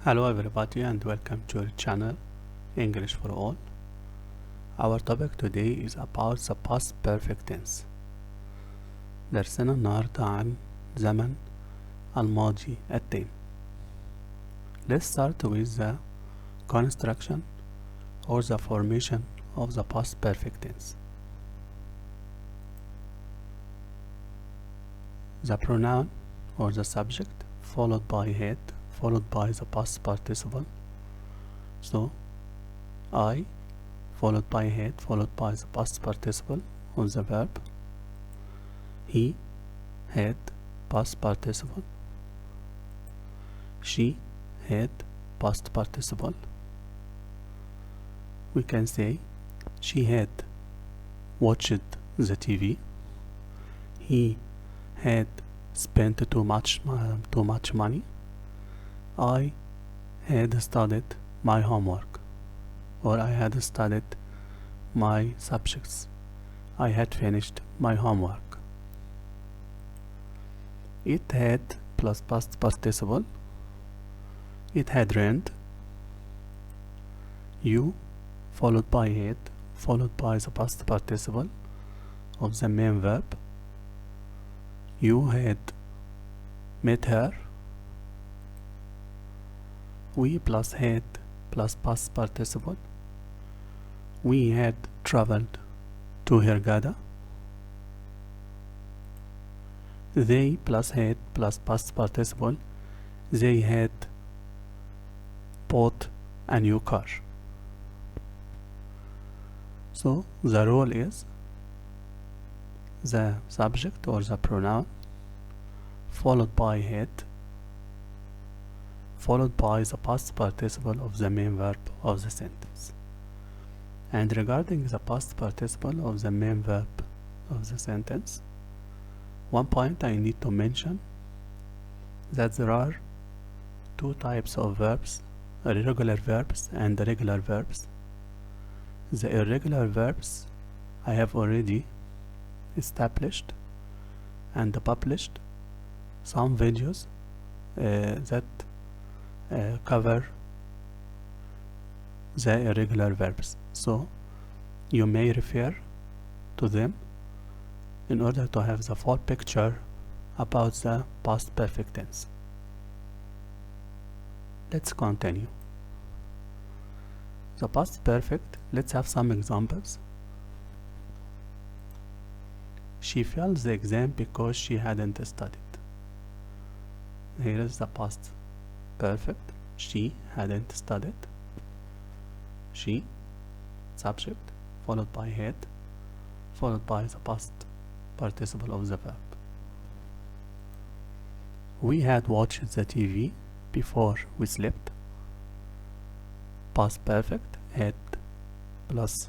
Hello everybody and welcome to our channel English for All. Our topic today is about the past perfect tense. درسنا النهاردة عن زمن الماضي التام. Let's start with the construction or the formation of the past perfect tense. The pronoun or the subject followed by head followed by the past participle. So I followed by head followed by the past participle of the verb. He had past participle. She had past participle. We can say she had watched the TV. He had spent too much money. I had studied my homework, or I had studied my subjects. I had finished my homework. It had plus past participle. It had rained. You followed by had followed by the past participle of the main verb. You had met her. We plus had plus past participle. We had traveled to Hurghada. They plus had plus past participle. They had bought a new car. So the rule is the subject or the pronoun followed by had followed by the past participle of the main verb of the sentence. And regarding the past participle of the main verb of the sentence, one point I need to mention that there are two types of verbs, irregular verbs and regular verbs. The irregular verbs I have already established and published some videos that cover the irregular verbs, so you may refer to them in order to have the full picture about the past perfect tense. Let's continue. The past perfect, let's have some examples. She failed the exam because she hadn't studied. Here is the past perfect. She hadn't studied. She, subject, followed by had, followed by the past participle of the verb. We had watched the TV before we slept. Past perfect, had plus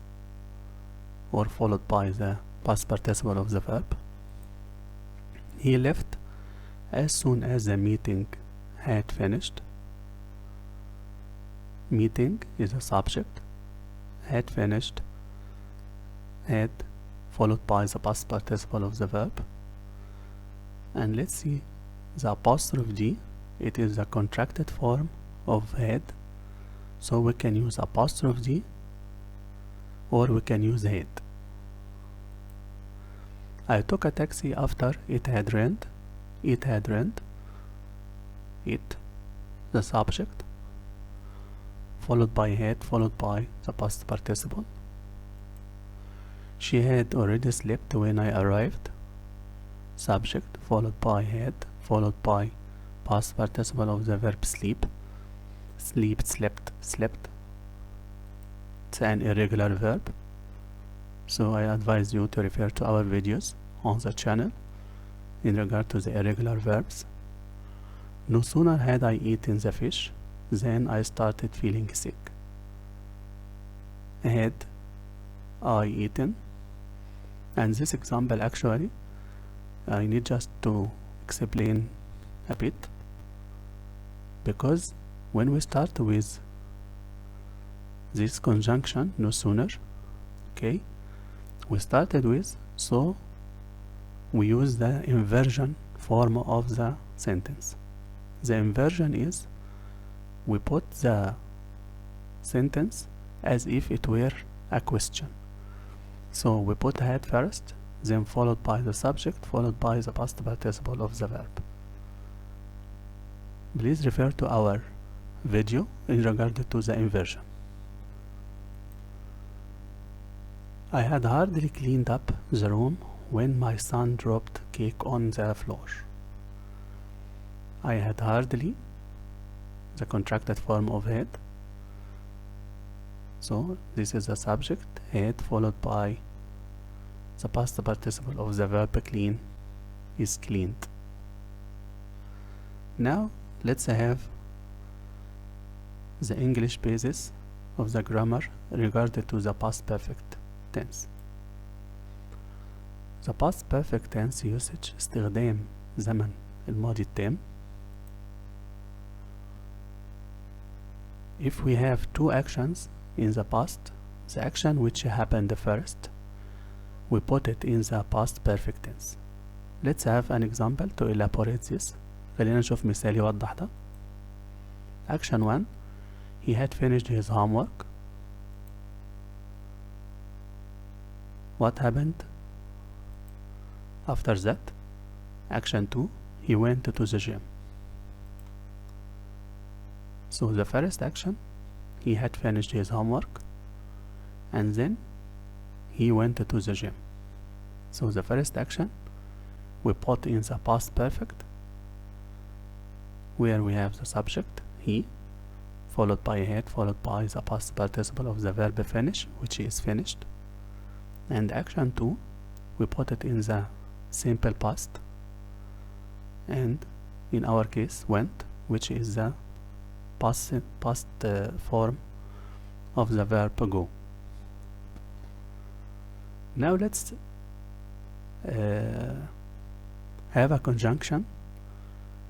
or followed by the past participle of the verb. He left as soon as the meeting had finished. Meeting is a subject. Had finished. Had followed by the past participle of the verb. And let's see the apostrophe D. It is the contracted form of had, so we can use apostrophe D or we can use had. I took a taxi after it had rained. It had rained. It, the subject, followed by had, followed by the past participle. She had already slept when I arrived. Subject, followed by had, followed by past participle of the verb sleep. Sleep, slept, slept. It's an irregular verb, so I advise you to refer to our videos on the channel in regard to the irregular verbs. No sooner had I eaten the fish than I started feeling sick. Had I eaten, and this example actually I need just to explain a bit, because when we start with this conjunction no sooner, okay, we started with, so we use the inversion form of the sentence. The inversion is we put the sentence as if it were a question. So we put had first, then followed by the subject, followed by the past participle of the verb. Please refer to our video in regard to the inversion. I had hardly cleaned up the room when my son dropped cake on the floor. I had hardly, the contracted form of had. So this is the subject, had, followed by the past participle of the verb clean, is cleaned. Now let's have the English basis of the grammar regarding to the past perfect tense. The past perfect tense usage استخدام زمن الماضي التام. If we have two actions in the past, the action which happened first, we put it in the past perfect tense. Let's have an example to elaborate this. خلينا نشوف مثال يوضح ده. Action 1, he had finished his homework. What happened after that? Action 2, he went to the gym. So the first action, he had finished his homework, and then he went to the gym. So the first action we put in the past perfect, where we have the subject, he, followed by had, followed by the past participle of the verb finish, which is finished. And action 2, we put it in the simple past, and in our case went, which is the past form of the verb go. Now let's have a conjunction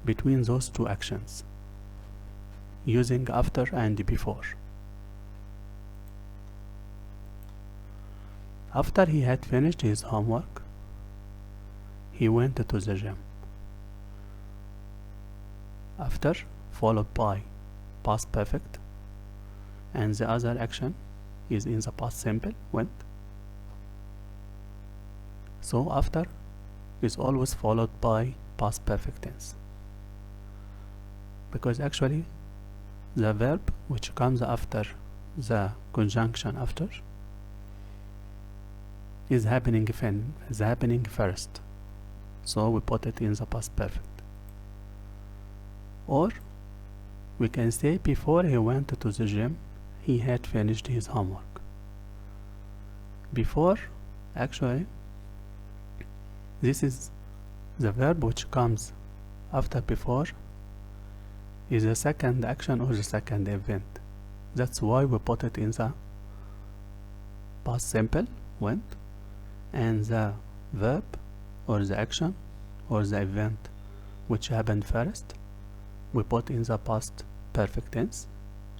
between those two actions using after and before. After he had finished his homework, he went to the gym. After, followed by past perfect, and the other action is in the past simple, went. So after is always followed by past perfect tense, because actually the verb which comes after the conjunction after is happening first, so we put it in the past perfect. Or we can say before he went to the gym, he had finished his homework. Before, actually, this is the verb which comes after before is the second action or the second event. That's why we put it in the past simple, went, and the verb or the action or the event which happened first, we put in the past perfect tense,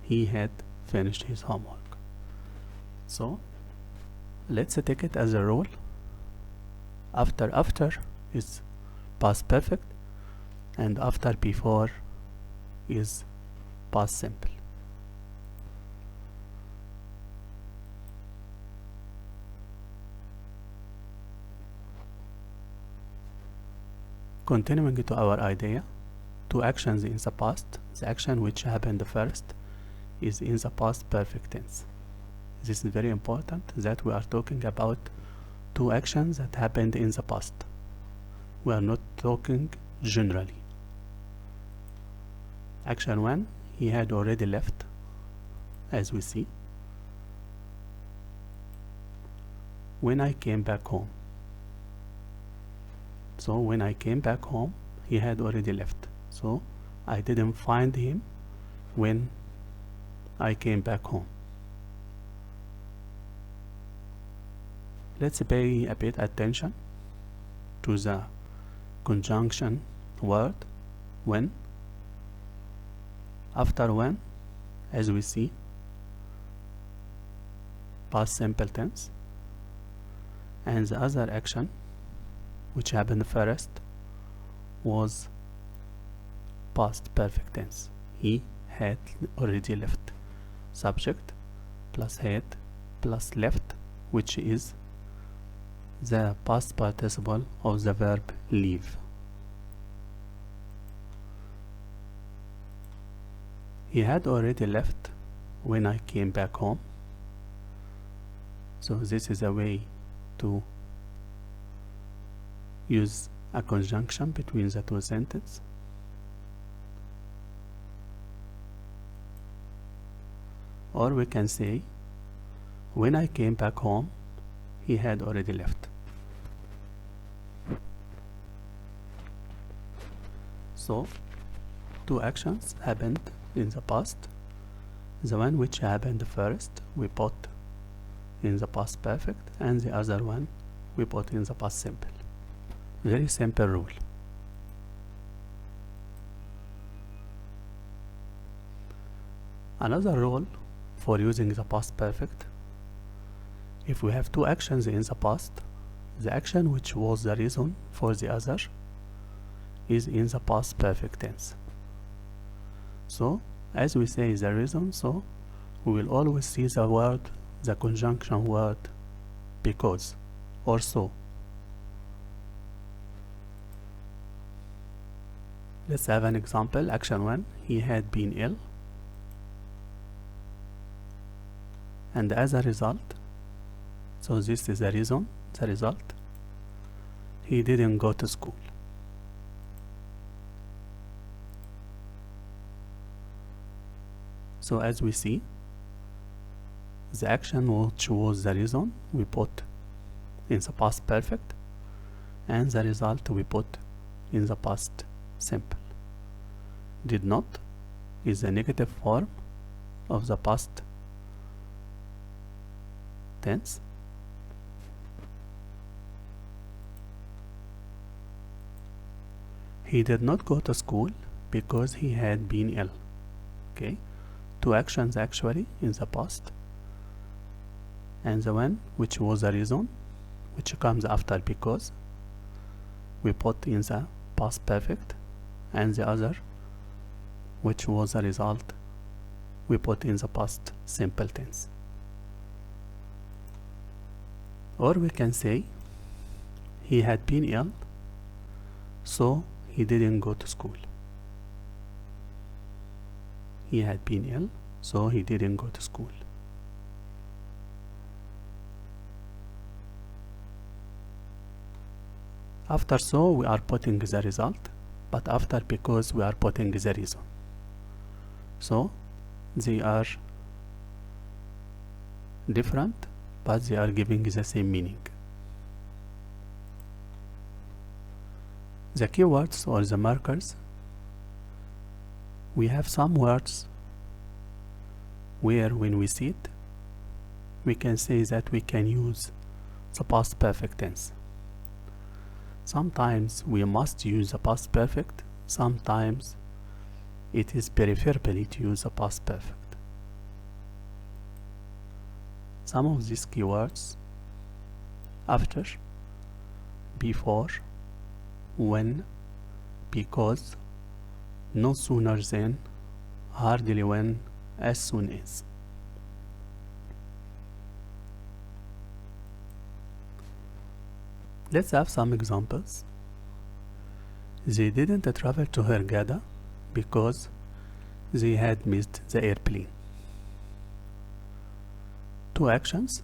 he had finished his homework. So let's take it as a rule. After is past perfect, and after before is past simple. Continuing to our idea, two actions in the past, the action which happened first is in the past perfect tense. This is very important that we are talking about two actions that happened in the past. We are not talking generally. Action 1, he had already left, as we see. When I came back home. So when I came back home, he had already left. So I didn't find him when I came back home. Let's pay a bit attention to the conjunction word when. After when, as we see, past simple tense, and the other action which happened first was past perfect tense, he had already left. Subject plus had plus left, which is the past participle of the verb leave. He had already left when I came back home. So this is a way to use a conjunction between the two sentences. Or we can say, when I came back home, he had already left. So, two actions happened in the past. The one which happened first, we put in the past perfect, and the other one, we put in the past simple. Very simple rule. Another rule for using the past perfect: if we have two actions in the past, the action which was the reason for the other is in the past perfect tense. So, as we say the reason, so we will always see the word, the conjunction word because or so. Let's have an example. Action 1, he had been ill, and as a result, so this is the reason, the result, he didn't go to school. So as we see, the action which was the reason we put in the past perfect, and the result we put in the past simple. Did not is the negative form of the past tense. He did not go to school because he had been ill. Okay, two actions actually in the past, and the one which was the reason, which comes after because, we put in the past perfect, and the other which was the result, we put in the past simple tense. Or we can say, he had been ill, so he didn't go to school. He had been ill, so he didn't go to school. After so, we are putting the result, but after because, we are putting the reason. So, they are different, but they are giving the same meaning. The keywords or the markers, we have some words where when we see it, we can say that we can use the past perfect tense. Sometimes we must use the past perfect, sometimes it is preferable to use the past perfect. Some of these keywords: after, before, when, because, no sooner than, hardly when, as soon as. Let's have some examples. They didn't travel to Hurghada because they had missed the airplane. Two actions.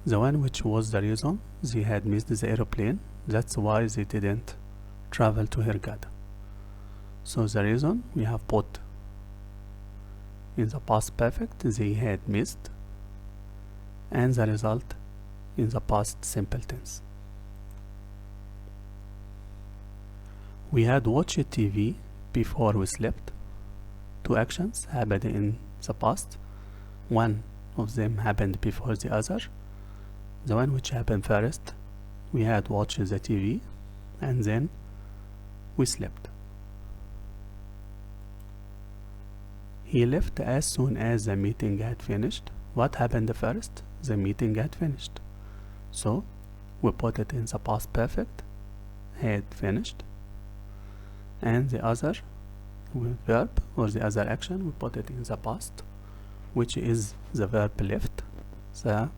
The one which was the reason, they had missed the airplane, that's why they didn't travel to Hurghada. So the reason we have put in the past perfect, they had missed, and the result in the past simple tense. We had watched TV before we slept. Two actions happened in the past. One of them happened before the other. The one which happened first, we had watched the TV, and then we slept. He left as soon as the meeting had finished. What happened first? The meeting had finished. So we put it in the past perfect, had finished, and the other verb or the other action, we put it in the past, which is the verb left, the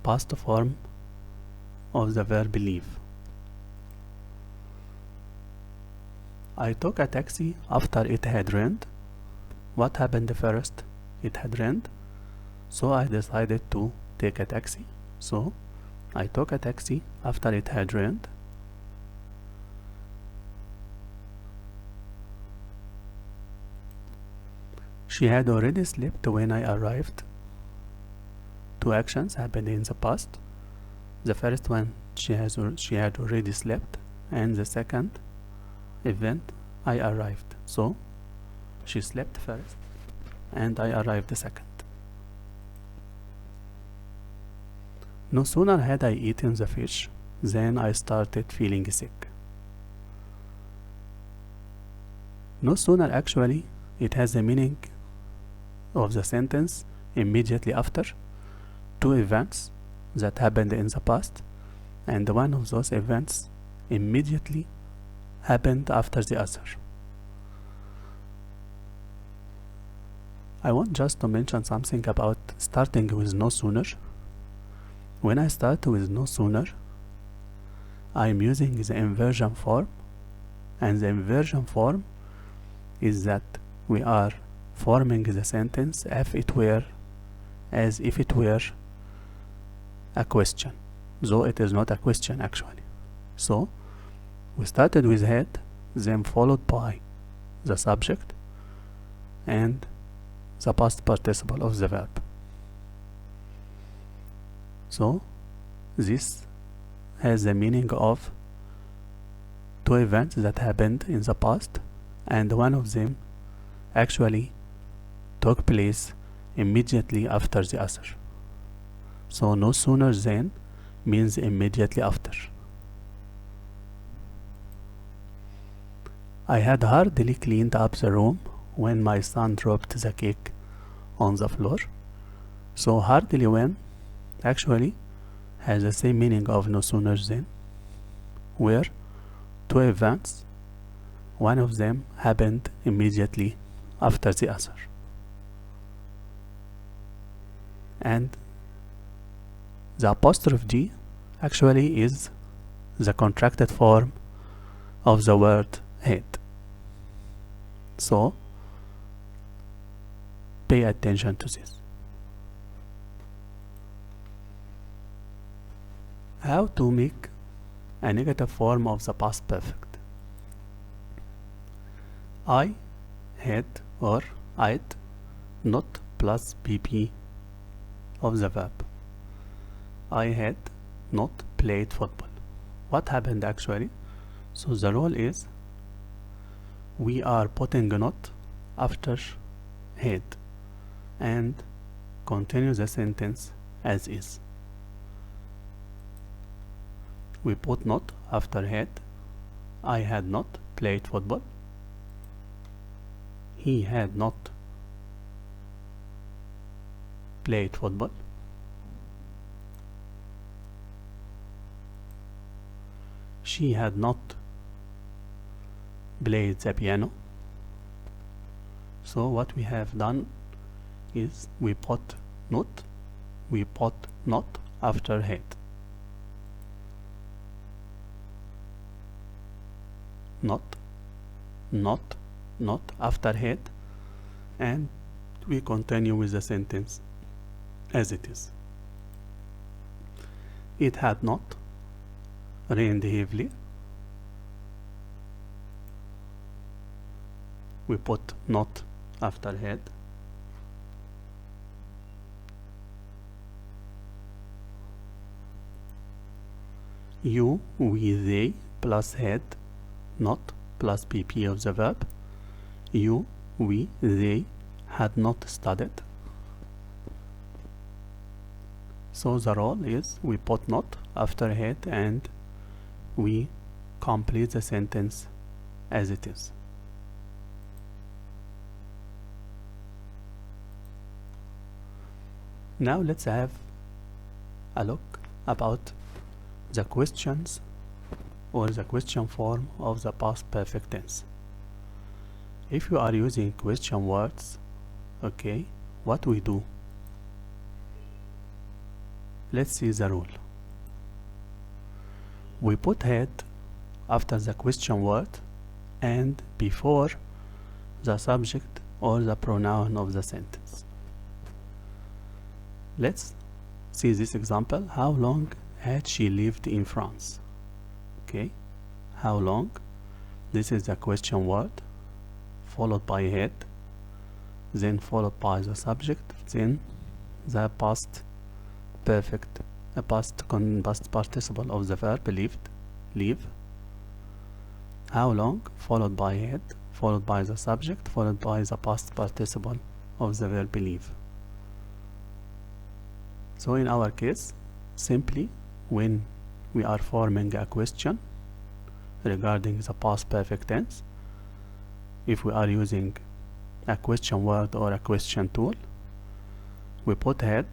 past form of the verb leave. I took a taxi after it had rained. What happened first? It had rained, so I decided to take a taxi. So I took a taxi after it had rained. She had already slept when I arrived. Two actions happened in the past. The first one, she had already slept, and the second event, I arrived. So she slept first and I arrived second. No sooner had I eaten the fish than I started feeling sick. No sooner, actually, it has the meaning of the sentence immediately after two events that happened in the past, and one of those events immediately happened after the other. I want just to mention something about starting with no sooner. When I start with no sooner, I am using the inversion form, and the inversion form is that we are forming the sentence as if it were a question, though it is not a question actually. So we started with had, then followed by the subject and the past participle of the verb. So this has the meaning of two events that happened in the past, and one of them actually took place immediately after the other. So no sooner than means immediately after. I had hardly cleaned up the room when my son dropped the cake on the floor. So hardly when actually has the same meaning of no sooner than, where two events, one of them happened immediately after the other. And the apostrophe D actually is the contracted form of the word had. So pay attention to this. How to make a negative form of the past perfect. I had or I'd not plus PP of the verb. I had not played football. What happened actually? So the rule is we are putting not after had and continue the sentence as is. We put not after had. I had not played football. He had not played football. She had not played the piano. So what we have done is we put not after had. Not after had, and we continue with the sentence as it is. It had not rained heavily. We put not after had. You, we, they plus had, not plus PP of the verb. You, we, they had not studied. So the rule is we put not after had and we complete the sentence as it is. Now let's have a look about the questions or the question form of the past perfect tense. If you are using question words, okay, what we do? Let's see the rule. We put head after the question word and before the subject or the pronoun of the sentence. Let's see this example. How long had she lived in France? Okay, how long? This is the question word, followed by head, then followed by the subject, then the past perfect, past participle of the verb live. How long, followed by head, followed by the subject, followed by the past participle of the verb live. So in our case, simply when we are forming a question regarding the past perfect tense, if we are using a question word or a question tool, we put head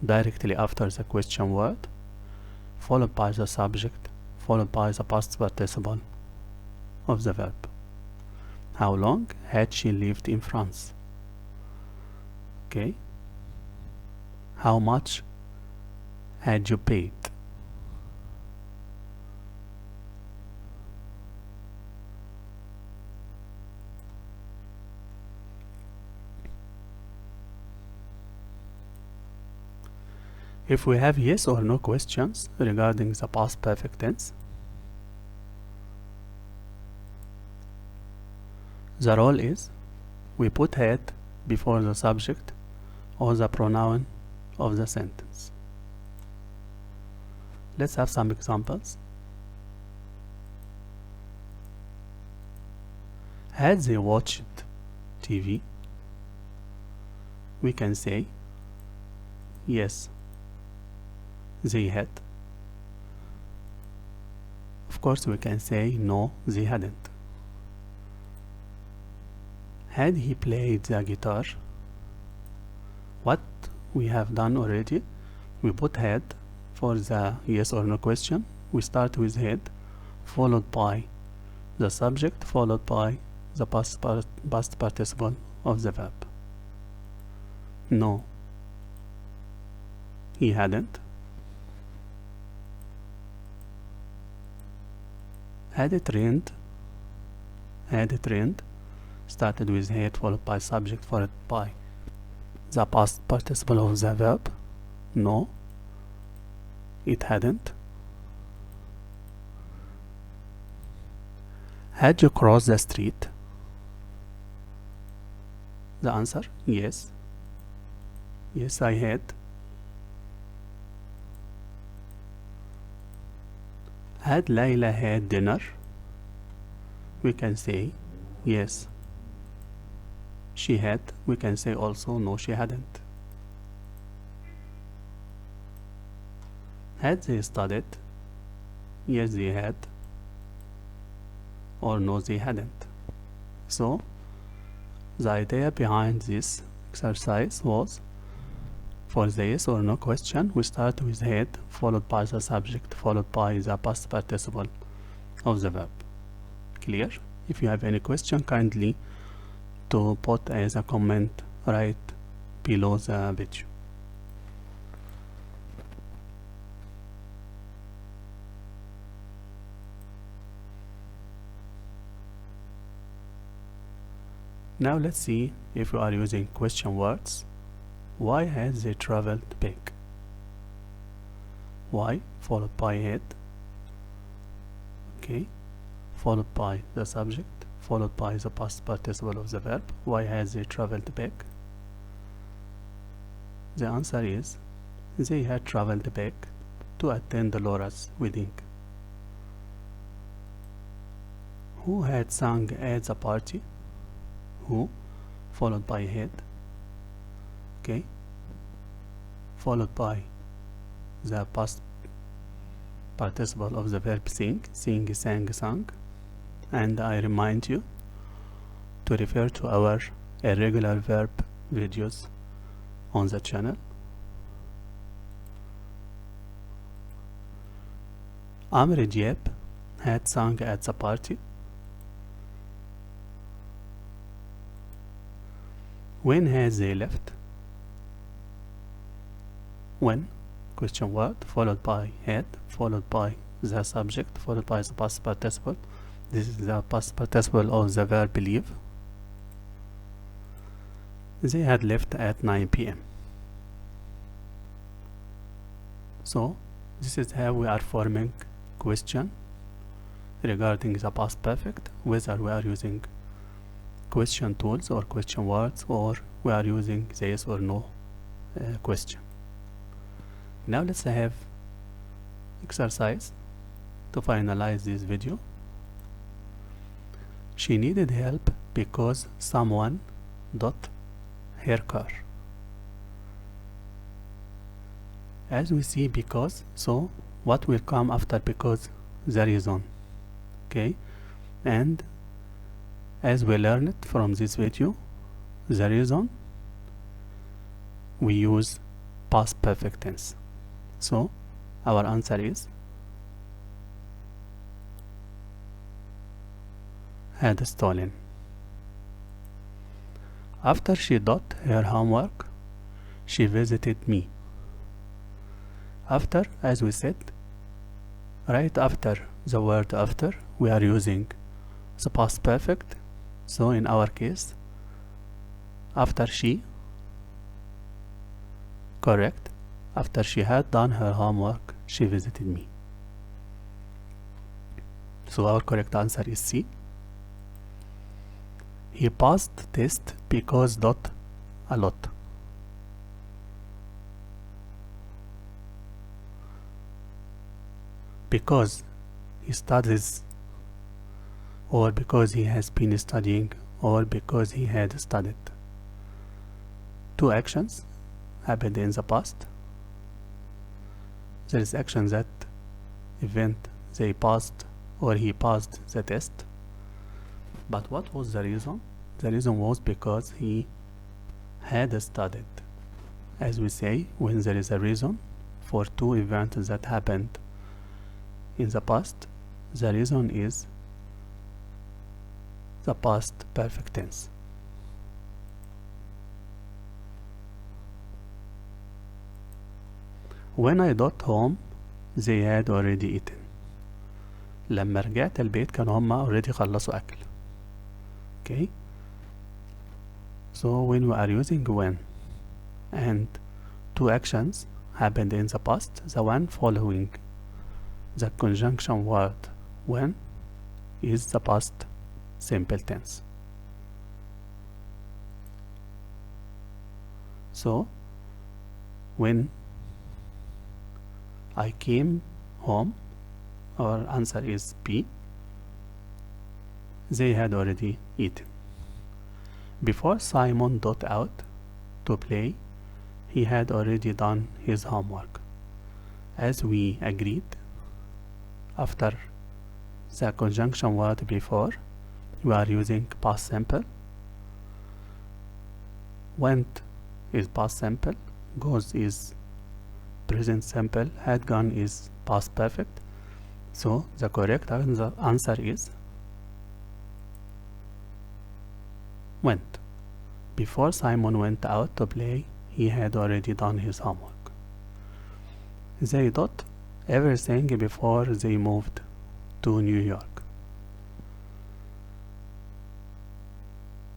directly after the question word, followed by the subject, followed by the past participle of the verb. How long had she lived in France? Okay. How much had you paid? If we have yes or no questions regarding the past perfect tense, the rule is we put head before the subject or the pronoun of the sentence. Let's have some examples. Had they watched TV? We can say yes, they had. Of course, we can say no, they hadn't. Had he played the guitar? What we have done already, we put head for the yes or no question. We start with head, followed by the subject, followed by the past participle of the verb. No, he hadn't. Had it rained? Had it rained? Started with head, followed by subject, followed by the past participle of the verb. No, it hadn't. Had you crossed the street? The answer, yes. Yes, I had. Had Layla had dinner? We can say yes, she had. We can say also no, she hadn't. Had they studied? Yes, they had. Or no, they hadn't. So the idea behind this exercise was, for the yes or no question, we start with head, followed by the subject, followed by the past participle of the verb. Clear? If you have any question, kindly to put as a comment right below the video. Now let's see if we are using question words. Why had they traveled back? Why, followed by head, okay, followed by the subject, followed by the past participle of the verb. Why had they traveled back? The answer is they had traveled back to attend Laura's wedding. Who had sung at the party? Who, followed by head, okay, followed by the past participle of the verb sing, sing, sang, sang. And I remind you to refer to our irregular verb videos on the channel. Amr Diab had sung at the party. When has they left? When, question word, followed by had, followed by the subject, followed by the past participle. This is the past participle of the verb leave. They had left at 9 p.m. So this is how we are forming question regarding the past perfect, whether we are using question tools or question words, or we are using the yes or no question. Now let's have exercise to finalize this video. She needed help because someone dot her car. As we see because, so what will come after because? The reason. Okay, and as we learned from this video, the reason we use past perfect tense. So our answer is had stolen. After she did her homework, she visited me. After, as we said, right after the word after, we are using the past perfect. So in our case, after she, correct, after she had done her homework, she visited me. So our correct answer is C. He passed the test because dot a lot. Because he studies, or because he has been studying, or because he had studied. Two actions happened in the past. There is action that event they passed or he passed the test. But what was the reason? The reason was because he had studied. As we say, when there is a reason for two events that happened in the past, the reason is the past perfect tense. When I got home, they had already eaten. لما رجعت البيت كانوا هما already خلصوا أكل. Okay. So when we are using when and two actions happened in the past, the one following the conjunction word when is the past simple tense. So when I came home, our answer is B. They had already eaten. Before Simon got out to play, he had already done his homework. As we agreed, after the conjunction word before, we are using past simple. Went is past simple, goes is present simple, had gone is past perfect. So the correct answer is went. Before Simon went out to play, he had already done his homework. They did everything before they moved to New York.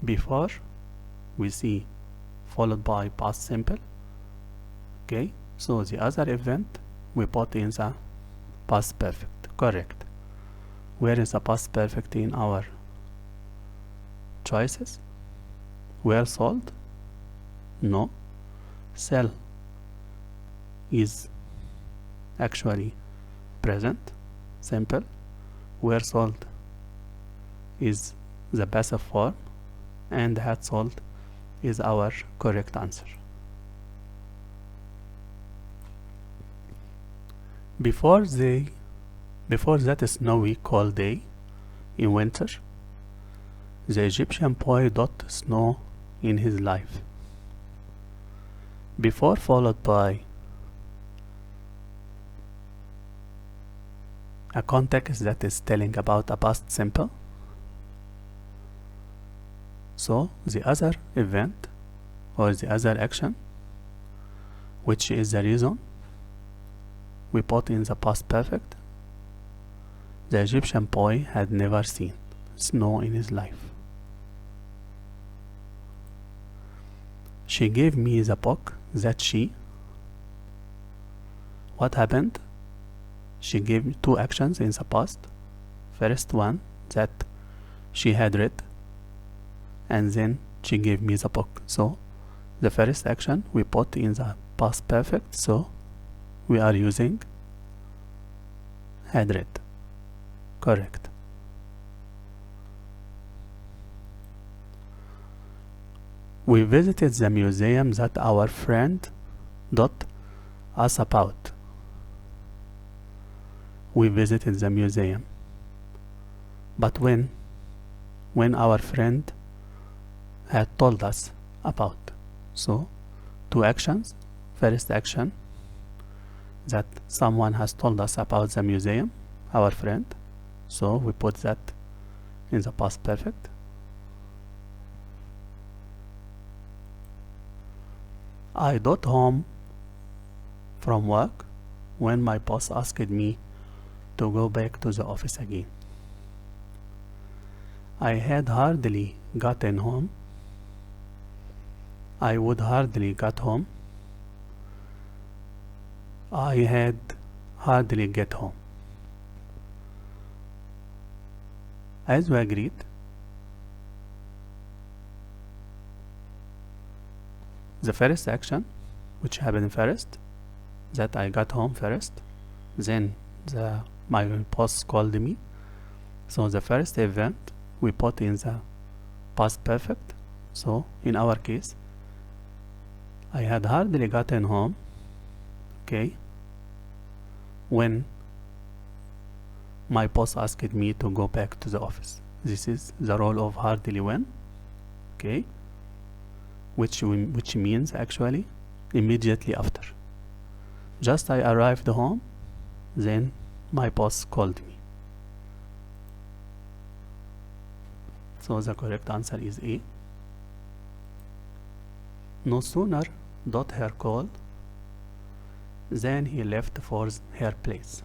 Before we see followed by past simple. Okay, so the other event we put in the past perfect. Correct. Where is the past perfect in our choices? Were sold? No. Sell is actually present simple. Were sold is the passive form, and had sold is our correct answer. Before that snowy cold day in winter, the Egyptian boy got snow in his life. Before followed by a context that is telling about a past simple. So the other event or the other action, which is the reason we put in the past perfect. The Egyptian boy had never seen snow in his life. She gave me the book that she. What happened? She gave two actions in the past. First one, that she had read, and then she gave me the book. So the first action we put in the past perfect, so we are using had read. Correct. We visited the museum that our friend taught us about. We visited the museum. But when our friend had told us about. So, two actions. First action, that someone has told us about the museum, our friend. So, we put that in the past perfect. I got home from work when my boss asked me to go back to the office again. I had hardly gotten home. I would hardly got home. I had hardly get home. As we agreed, the first action, which happened first, that I got home first, then my boss called me. So the first event we put in the past perfect. So in our case, I had hardly gotten home, okay, when my boss asked me to go back to the office. This is the role of hardly when, okay, which means actually immediately after. Just I arrived home, then my boss called me. So the correct answer is A. No sooner did her call than he left for her place.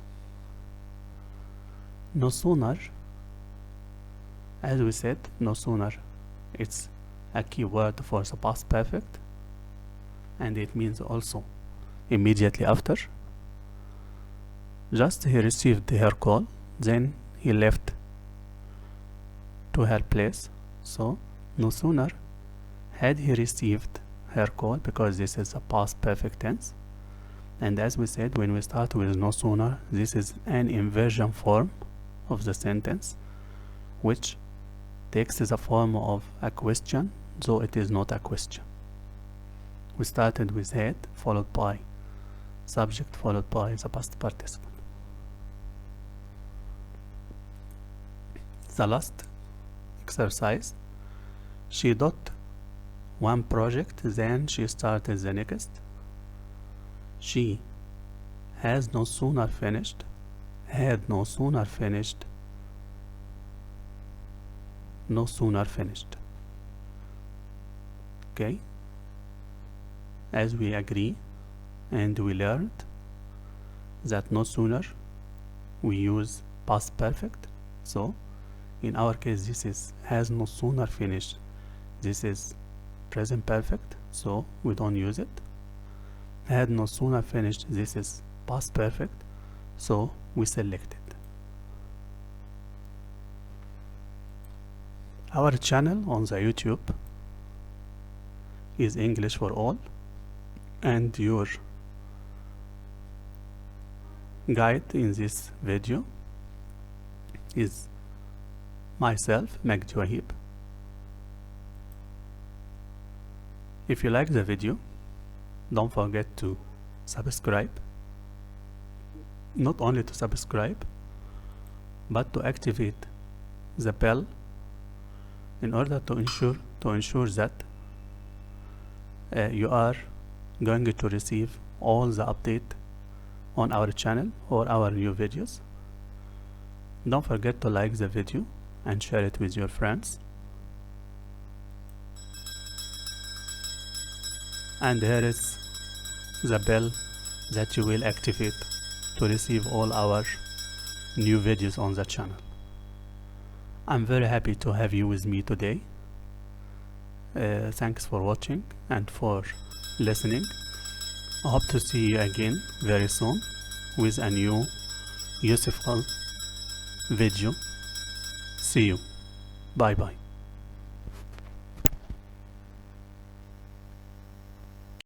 No sooner, as we said, no sooner, it's a key word for the past perfect, and it means also immediately after. Just he received her call, then he left to her place. So no sooner had he received her call, because this is a past perfect tense, and as we said, when we start with no sooner, this is an inversion form of the sentence, which takes the form of a question, though it is not a question. We started with had, followed by subject, followed by the past participle. The last exercise, she did one project, then she started the next. She has no sooner finished, had no sooner finished, no sooner finished. Okay, as we agree and we learned that no sooner we use past perfect. So in our case, this is has no sooner finished, this is present perfect, so we don't use it. Had no sooner finished, this is past perfect, so we select it. Our channel on the YouTube is English for All, and your guide in this video is myself, Magdi Wahib. If you like the video, don't forget to subscribe. Not only to subscribe, but to activate the bell in order to ensure that you are going to receive all the update on our channel or our new videos. Don't forget to like the video and share it with your friends. and here is the bell that you will activate to receive all our new videos on the channel. I'm very happy to have you with me today. Thanks for watching and for listening. I hope to see you again very soon with a new useful video. See you. Bye bye.